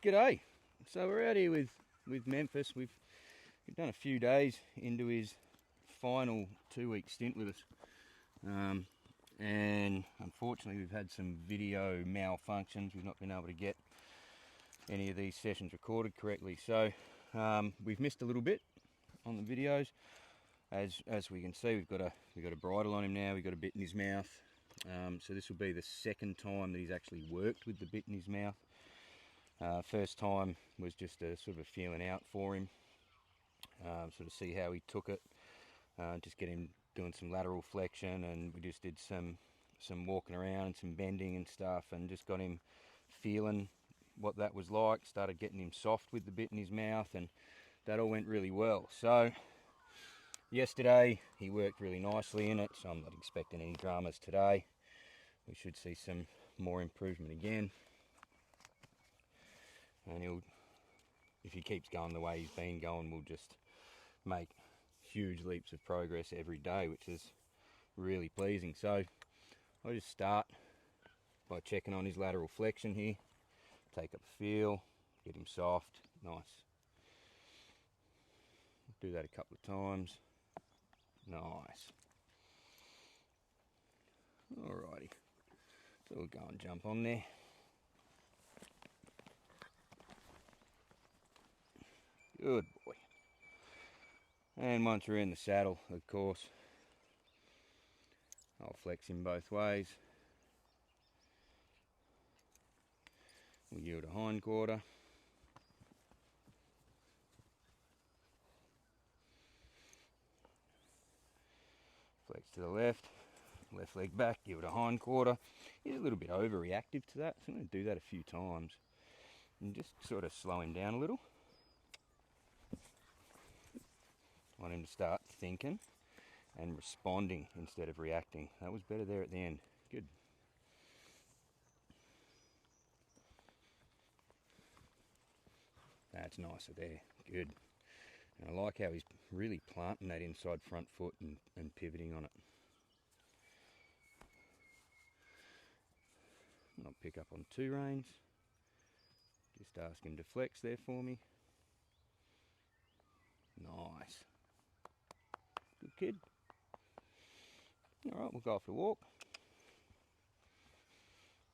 G'day. So we're out here with Memphis. We've done a few days into his final 2-week stint with us, and unfortunately we've had some video malfunctions. We've not been able to get any of these sessions recorded correctly, so we've missed a little bit on the videos. As we can see, we've got a bridle on him now. We've got a bit in his mouth, so this will be the second time that he's actually worked with the bit in his mouth. First time was just a sort of a feeling out for him, sort of see how he took it, just get him doing some lateral flexion, and we just did some walking around and some bending and stuff, and just got him feeling what that was like. Started getting him soft with the bit in his mouth, and that all went really well. So yesterday he worked really nicely in it, so I'm not expecting any dramas today. We should see some more improvement again. And if he keeps going the way he's been going, we'll just make huge leaps of progress every day, which is really pleasing. So I'll just start by checking on his lateral flexion here. Take up a feel, get him soft, nice. Do that a couple of times. Nice. Alrighty, so we'll go and jump on there. Good boy. And once we're in the saddle, of course, I'll flex him both ways. We'll yield a hind quarter. Flex to the left leg back, yield a hind quarter. He's a little bit overreactive to that, so I'm going to do that a few times and just sort of slow him down a little. I want him to start thinking and responding instead of reacting. That was better there at the end. Good. That's nicer there. Good. And I like how he's really planting that inside front foot and pivoting on it. I'll pick up on 2 reins. Just ask him to flex there for me. Nice. Good kid. Alright, we'll go for a walk.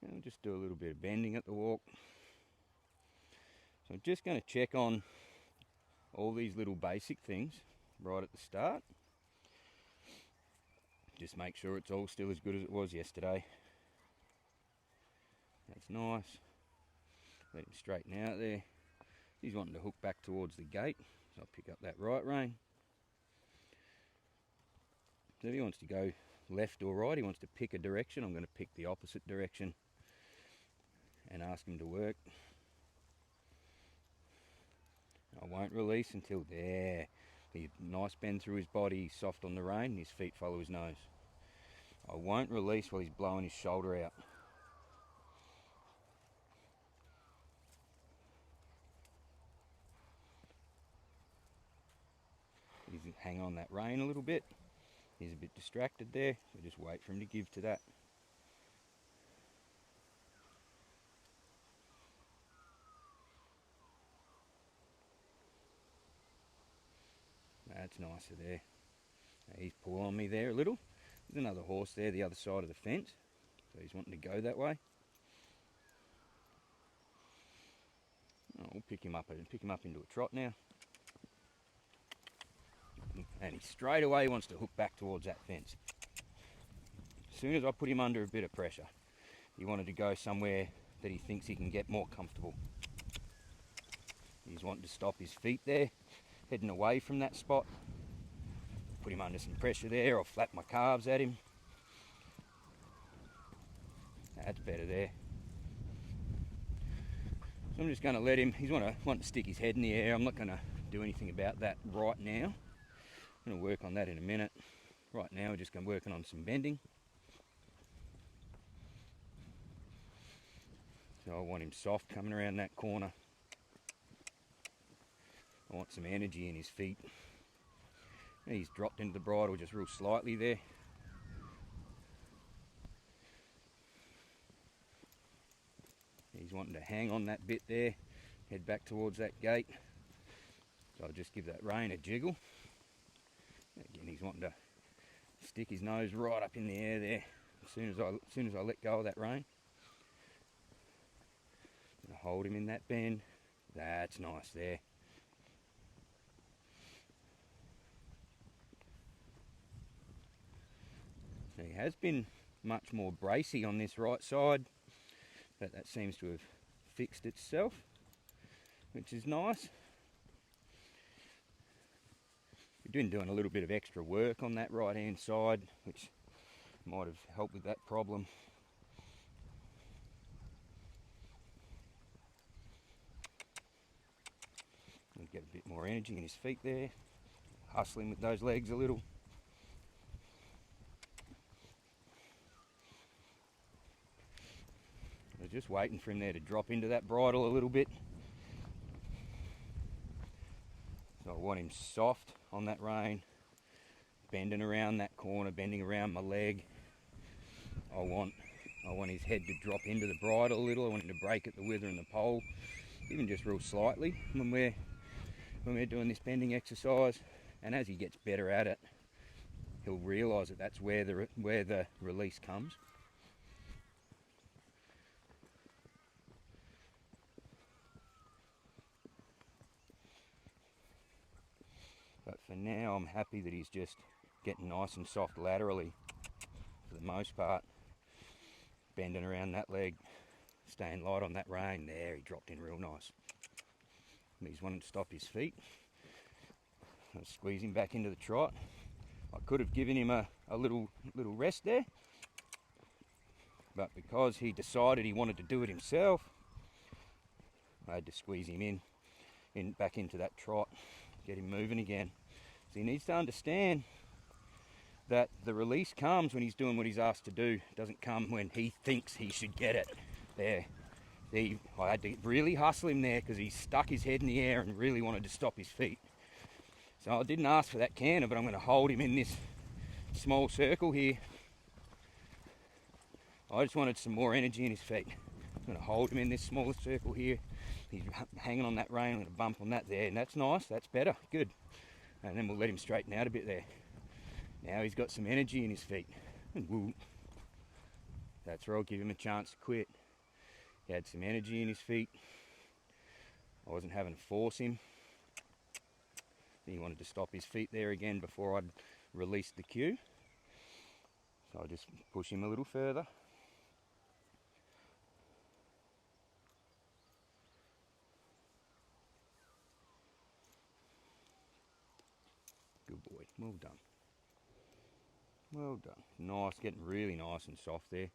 And we'll just do a little bit of bending at the walk. So I'm just going to check on all these little basic things right at the start. Just make sure it's all still as good as it was yesterday. That's nice. Let him straighten out there. He's wanting to hook back towards the gate, so I'll pick up that right rein. So if he wants to go left or right, he wants to pick a direction, I'm going to pick the opposite direction and ask him to work. I won't release until there. He's nice bend through his body, he's soft on the rein, and his feet follow his nose. I won't release while he's blowing his shoulder out. He's hang on that rein a little bit. He's a bit distracted there, so just wait for him to give to that. That's nicer there. Now he's pulling on me there a little. There's another horse there the other side of the fence, so he's wanting to go that way. I'll pick him up into a trot now. And he straight away wants to hook back towards that fence. As soon as I put him under a bit of pressure, he wanted to go somewhere that he thinks he can get more comfortable. He's wanting to stop his feet there, heading away from that spot. Put him under some pressure there, or flap my calves at him. That's better there. So I'm just going to let him, he's wanting to stick his head in the air. I'm not going to do anything about that right now. I'm going to work on that in a minute. Right now we're just going to work on some bending. So I want him soft coming around that corner. I want some energy in his feet. And he's dropped into the bridle just real slightly there. He's wanting to hang on that bit there, head back towards that gate. So I'll just give that rein a jiggle. Again, he's wanting to stick his nose right up in the air there. As soon as I let go of that rein, and hold him in that bend. That's nice there. Now, he has been much more bracy on this right side, but that seems to have fixed itself, which is nice. We've been doing a little bit of extra work on that right hand side, which might have helped with that problem. We'll get a bit more energy in his feet there, hustling with those legs a little. We're just waiting for him there to drop into that bridle a little bit. So I want him soft on that rein, bending around that corner, bending around my leg. I want his head to drop into the bridle a little. I want him to break at the wither and the pole, even just real slightly when we're doing this bending exercise. And as he gets better at it, he'll realise that that's where the release comes. But for now, I'm happy that he's just getting nice and soft laterally for the most part. Bending around that leg, staying light on that rein. There, he dropped in real nice. And he's wanting to stop his feet. I'll squeeze him back into the trot. I could have given him a little rest there, but because he decided he wanted to do it himself, I had to squeeze him back into that trot, get him moving again. So he needs to understand that the release comes when he's doing what he's asked to do. It doesn't come when he thinks he should get it. There. See, I had to really hustle him there because he stuck his head in the air and really wanted to stop his feet. So I didn't ask for that canter, but I'm going to hold him in this small circle here. I just wanted some more energy in his feet. I'm going to hold him in this smaller circle here. He's hanging on that rein. I'm going to bump on that there, and that's nice. That's better. Good. And then we'll let him straighten out a bit there. Now he's got some energy in his feet. And woo. That's where I'll give him a chance to quit. He had some energy in his feet. I wasn't having to force him. He wanted to stop his feet there again before I'd released the cue. So I just push him a little further. Good boy, well done. Well done. Nice, getting really nice and soft there.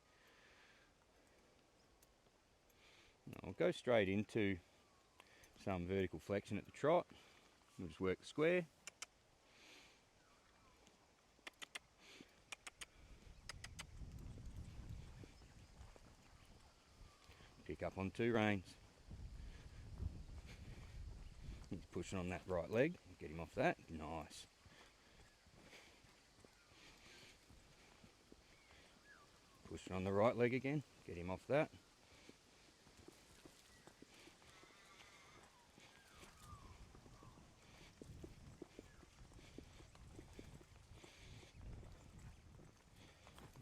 Now I'll go straight into some vertical flexion at the trot. We'll just work the square. Pick up on two reins. He's pushing on that right leg. Get him off that. Nice. Pushing on the right leg again. Get him off that.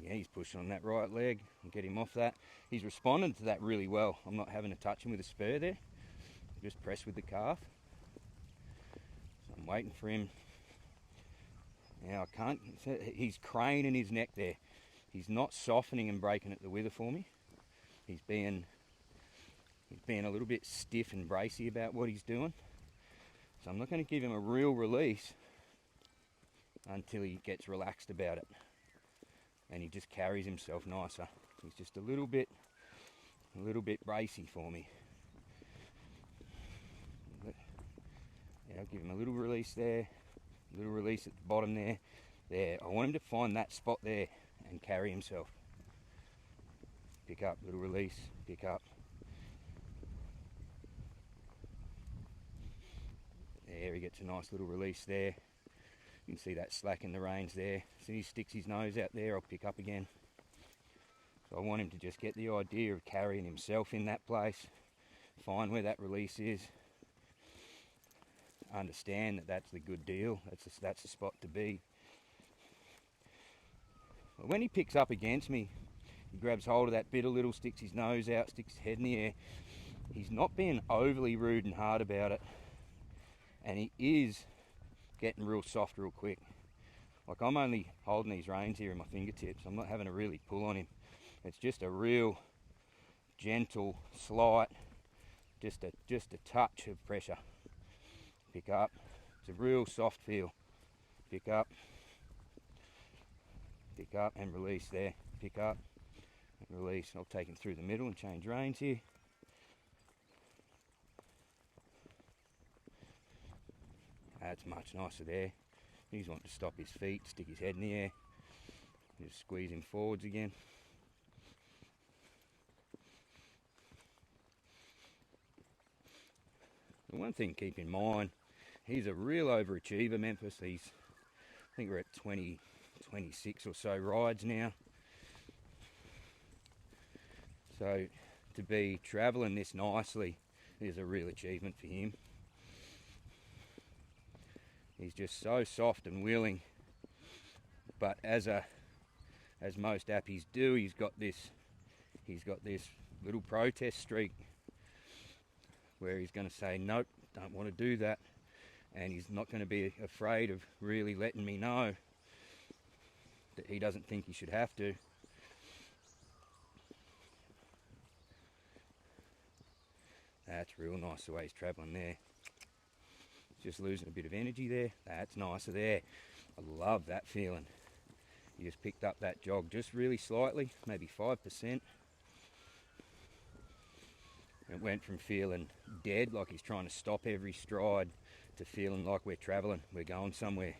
Yeah, he's pushing on that right leg and get him off that. He's responding to that really well. I'm not having to touch him with a spur there. Just press with the calf. So I'm waiting for him. Now I can't, he's craning his neck there. He's not softening and breaking at the wither for me. He's being a little bit stiff and bracy about what he's doing. So I'm not going to give him a real release until he gets relaxed about it. And he just carries himself nicer. He's just a little bit bracy for me. Yeah, I'll give him a little release there, a little release at the bottom there. There, I want him to find that spot there and carry himself. Pick up, little release, pick up. There, he gets a nice little release there. You can see that slack in the reins there. As soon as he sticks his nose out there, I'll pick up again. So I want him to just get the idea of carrying himself in that place find where that release is, understand that that's the good deal, that's the spot to be. But when he picks up against me, he grabs hold of that bit a little, sticks his nose out, sticks his head in the air. He's not being overly rude and hard about it, and he is getting real soft real quick. Like, I'm only holding these reins here in my fingertips. I'm not having to really pull on him. It's just a real gentle, slight, just a touch of pressure. Pick up. It's a real soft feel. Pick up and release there. Pick up and release. I'll take him through the middle and change reins here. That's much nicer there. He's wanting to stop his feet, stick his head in the air. Just squeeze him forwards again. The one thing to keep in mind, he's a real overachiever, Memphis. I think we're at 26 or so rides now. So to be travelling this nicely is a real achievement for him. He's just so soft and willing, but as most appies do, he's got this little protest streak where he's going to say, nope, don't want to do that, and he's not going to be afraid of really letting me know that he doesn't think he should have to. That's real nice the way he's travelling there. Just losing a bit of energy there. That's nicer there. I love that feeling. You just picked up that jog just really slightly, maybe 5%. It went from feeling dead, like he's trying to stop every stride, to feeling like we're travelling, we're going somewhere.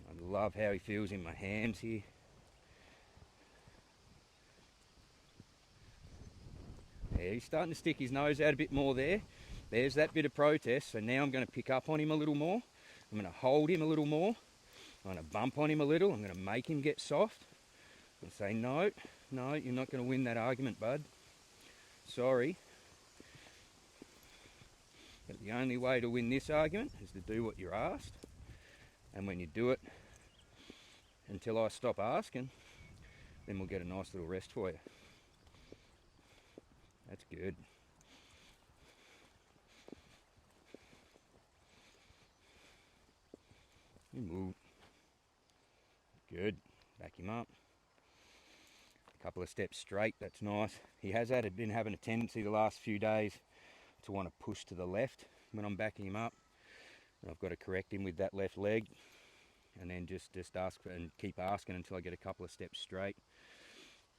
I love how he feels in my hands here. Yeah, he's starting to stick his nose out a bit more there. There's that bit of protest. So now I'm going to pick up on him a little more. I'm going to hold him a little more. I'm going to bump on him a little. I'm going to make him get soft. I'm going to say, no, you're not going to win that argument, bud. Sorry. But the only way to win this argument is to do what you're asked. And when you do it until I stop asking, then we'll get a nice little rest for you. That's good. You move. Good. Back him up. A couple of steps straight. That's nice. He has been having a tendency the last few days to want to push to the left when I'm backing him up. And I've got to correct him with that left leg, and then just ask and keep asking until I get a couple of steps straight.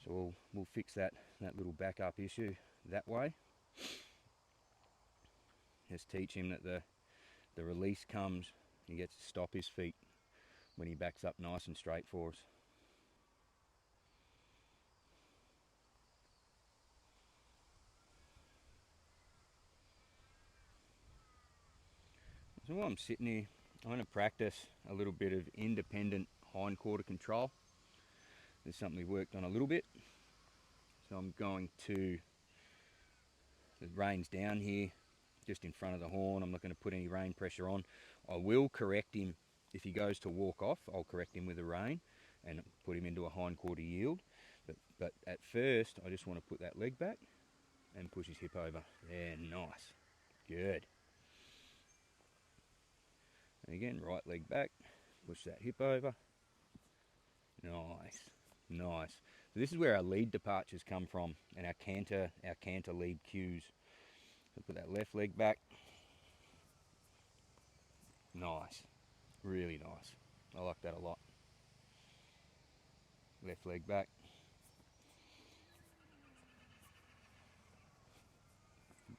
So we'll fix that little back up issue that way. Just teach him that the release comes, he gets to stop his feet when he backs up nice and straight for us. So while I'm sitting here, I'm going to practice a little bit of independent hindquarter control. There's something we worked on a little bit. So I'm going to, the reins down here, just in front of the horn. I'm not going to put any rein pressure on. I will correct him if he goes to walk off. I'll correct him with a rein and put him into a hindquarter yield. But at first, I just want to put that leg back and push his hip over. Yeah, nice. Good. And again, right leg back, push that hip over. Nice, nice. So this is where our lead departures come from, and our canter lead cues. So put that left leg back. Nice, really nice. I like that a lot. Left leg back.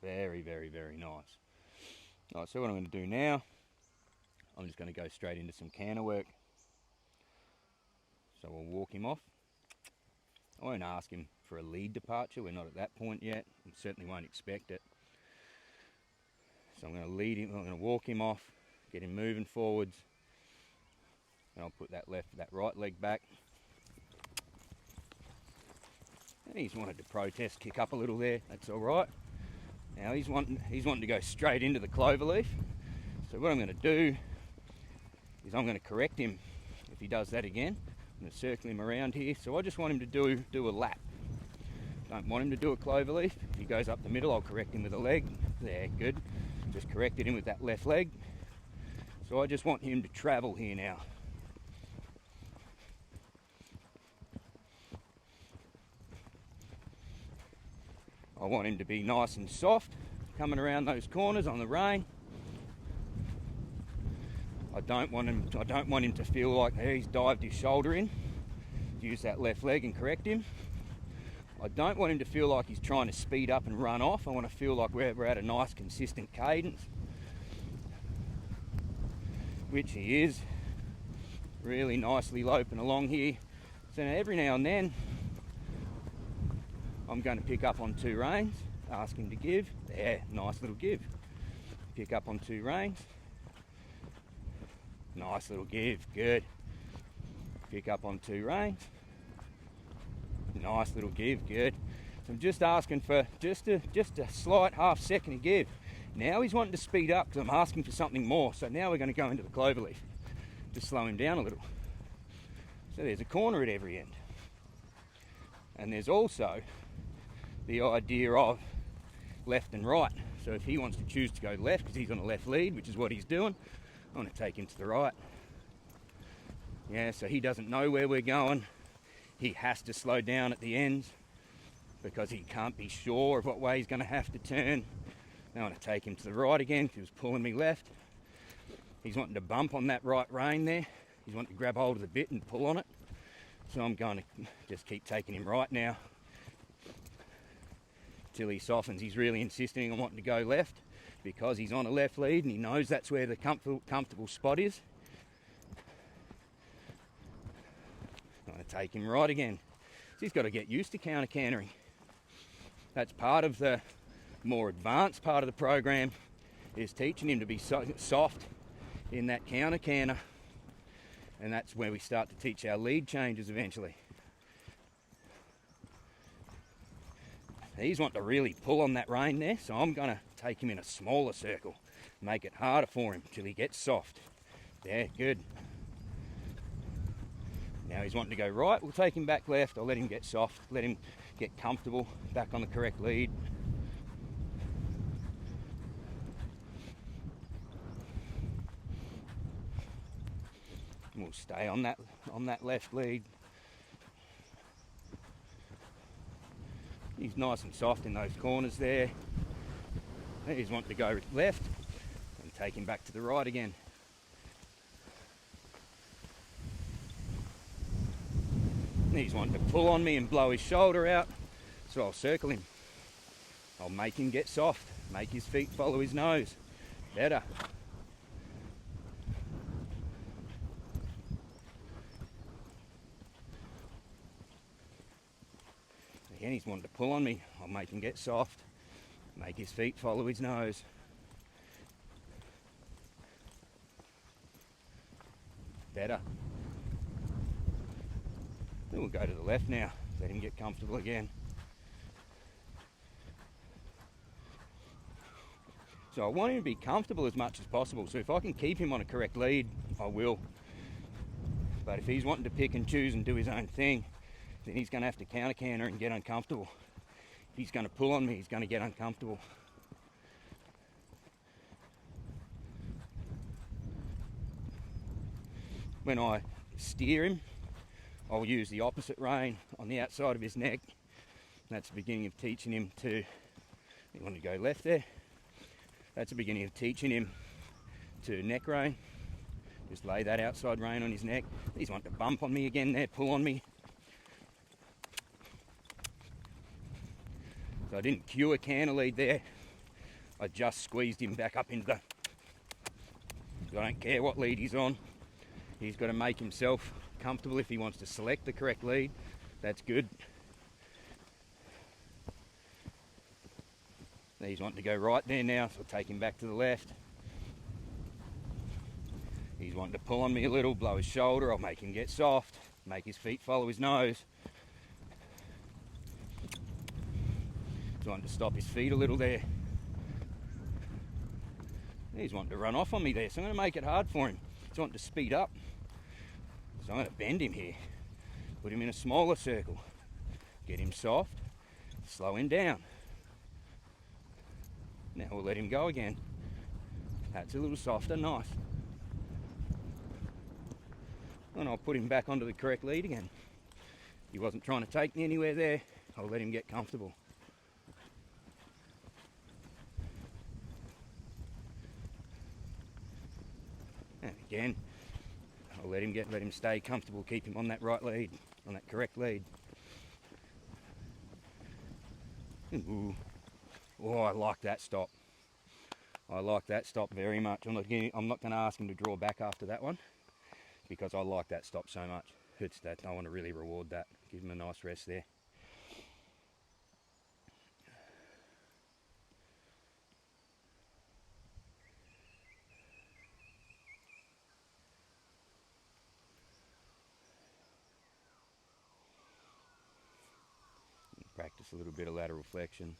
Very, very, very nice. Alright, so what I'm going to do now, I'm just going to go straight into some canter work. So we'll walk him off. I won't ask him for a lead departure, we're not at that point yet, and certainly won't expect it. So I'm going to lead him, I'm going to walk him off, get him moving forwards, and I'll put that right leg back, He's wanted to protest, kick up a little there. That's all right. Now he's wanting to go straight into the clover leaf. So what I'm going to do is I'm going to correct him if he does that again. I'm going to circle him around here. So I just want him to do a lap. Don't want him to do a clover leaf. If he goes up the middle, I'll correct him with a leg. There, good. Just corrected him with that left leg. So I just want him to travel here now. I want him to be nice and soft, coming around those corners on the rein. I don't want him to feel like he's dived his shoulder in. Use that left leg and correct him. I don't want him to feel like he's trying to speed up and run off. I want to feel like we're at a nice consistent cadence, which he is. Really nicely loping along here. So now every now and then I'm going to pick up on 2 reins, ask him to give. There, nice little give. Pick up on 2 reins. Nice little give, good. Pick up on 2 reins. Nice little give, good. So I'm just asking for just a slight half second to give. Now he's wanting to speed up because I'm asking for something more. So now we're going to go into the clover leaf. Just slow him down a little. So there's a corner at every end. And there's also the idea of left and right. So if he wants to choose to go left because he's on a left lead, which is what he's doing, I want to take him to the right. Yeah, so he doesn't know where we're going. He has to slow down at the ends because he can't be sure of what way he's going to have to turn. Now I want to take him to the right again because he was pulling me left. He's wanting to bump on that right rein there. He's wanting to grab hold of the bit and pull on it. So I'm going to just keep taking him right now till he softens. He's really insisting on wanting to go left because he's on a left lead and he knows that's where the comfortable spot is. I'm going to take him right again. So he's got to get used to counter cantering. That's part of the more advanced part of the program, is teaching him to be soft in that counter canter, and that's where we start to teach our lead changes eventually. He's wanting to really pull on that rein there, so I'm going to take him in a smaller circle, make it harder for him till he gets soft. There, good. Now he's wanting to go right, we'll take him back left. I'll let him get soft, let him get comfortable, back on the correct lead. We'll stay on that left lead. He's nice and soft in those corners there. He's wanting to go left and take him back to the right again. He's wanting to pull on me and blow his shoulder out, so I'll circle him. I'll make him get soft, make his feet follow his nose. Better. Again, he's wanting to pull on me. I'll make him get soft, make his feet follow his nose. Better. Then we'll go to the left now, let him get comfortable again. So I want him to be comfortable as much as possible. So if I can keep him on a correct lead, I will. But if he's wanting to pick and choose and do his own thing, then he's going to have to counter canter and get uncomfortable. If he's going to pull on me, he's going to get uncomfortable. When I steer him, I'll use the opposite rein on the outside of his neck. That's the beginning of teaching him to, you want to go left there. That's the beginning of teaching him to neck rein. Just lay that outside rein on his neck. He's wanting to bump on me again there, pull on me. So I didn't cue a canter lead there. I just squeezed him back up into the... I don't care what lead he's on. He's got to make himself comfortable. If he wants to select the correct lead, that's good. He's wanting to go right there now, so I'll take him back to the left. He's wanting to pull on me a little, blow his shoulder. I'll make him get soft, make his feet follow his nose. Trying to stop his feet a little there. He's wanting to run off on me there, so I'm going to make it hard for him. He's wanting to speed up. So I'm going to bend him here. Put him in a smaller circle. Get him soft. Slow him down. Now we'll let him go again. That's a little softer, nice. And I'll put him back onto the correct lead again. He wasn't trying to take me anywhere there. I'll let him get comfortable. And again, I'll let him stay comfortable, keep him on that right lead, on that correct lead. Ooh. Oh, I like that stop. I like that stop very much. I'm not going to ask him to draw back after that one because I like that stop so much. It's that I want to really reward that. Give him a nice rest there. Practice a little bit of lateral flexion.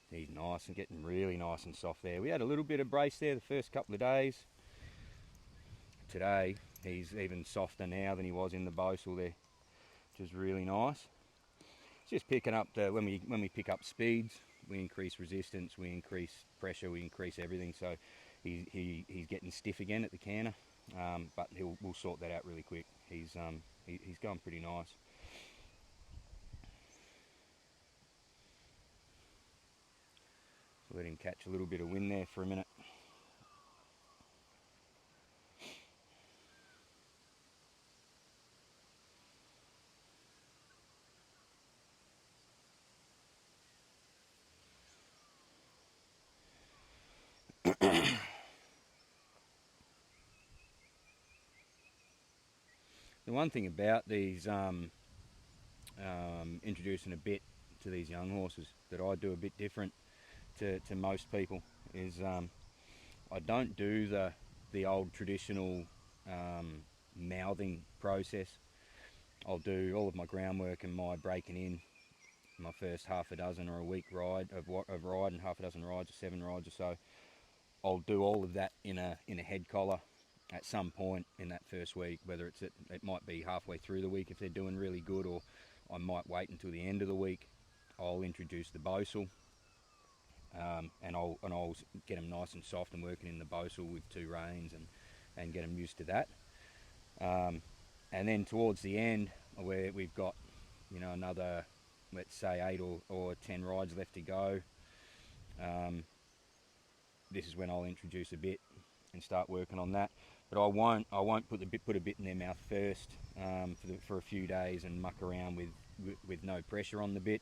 He's nice and getting really nice and soft there. We had a little bit of brace there the first couple of days. Today he's even softer now than he was in the Bosal there, which is really nice. It's just picking up when we pick up speeds, we increase resistance, we increase pressure, we increase everything. So he's getting stiff again at the canter, but we'll sort that out really quick. He's going pretty nice. Let him catch a little bit of wind there for a minute. The one thing about these introducing a bit to these young horses that I do a bit different to most people is I don't do the old traditional mouthing process. I'll do all of my groundwork and my breaking in, my first half a dozen or a week ride of ride and half a dozen rides or 7 rides or so. I'll do all of that in a head collar at some point in that first week, whether it might be halfway through the week if they're doing really good, or I might wait until the end of the week. I'll introduce the Bosal, and I'll get them nice and soft and working in the Bosal with 2 reins and get them used to that. And then towards the end, where we've got, you know, another, let's say 8 or 10 rides left to go, this is when I'll introduce a bit and start working on that. But I won't put a bit in their mouth first for a few days and muck around with no pressure on the bit.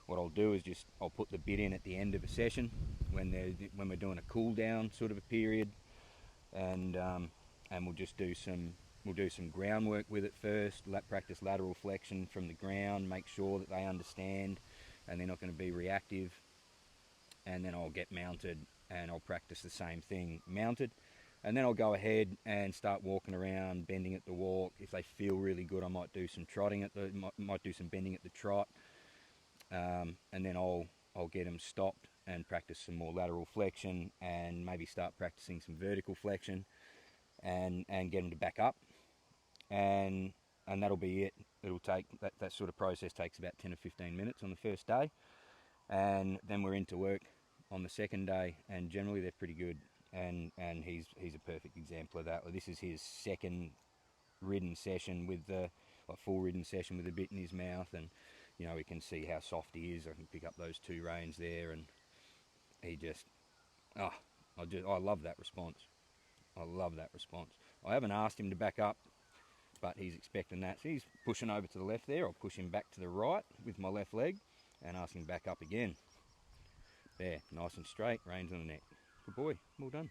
What I'll do is I'll put the bit in at the end of a session when we're doing a cool down sort of a period, and we'll do some groundwork with it first. Practice lateral flexion from the ground, make sure that they understand and they're not going to be reactive. And then I'll get mounted and I'll practice the same thing mounted. And then I'll go ahead and start walking around, bending at the walk. If they feel really good, I might do some trotting might do some bending at the trot. And then I'll get them stopped and practice some more lateral flexion, and maybe start practicing some vertical flexion, and get them to back up. And that'll be it. It'll take that sort of process takes about 10 or 15 minutes on the first day, and then we're into work on the second day, and generally they're pretty good. And he's a perfect example of that. This is his second ridden session with full ridden session with a bit in his mouth, and you know, we can see how soft he is. I can pick up those 2 reins there, and he just, I love that response. I love that response. I haven't asked him to back up, but he's expecting that. So he's pushing over to the left there. I'll push him back to the right with my left leg and ask him back up again. There, nice and straight, reins on the neck. Good boy, well done.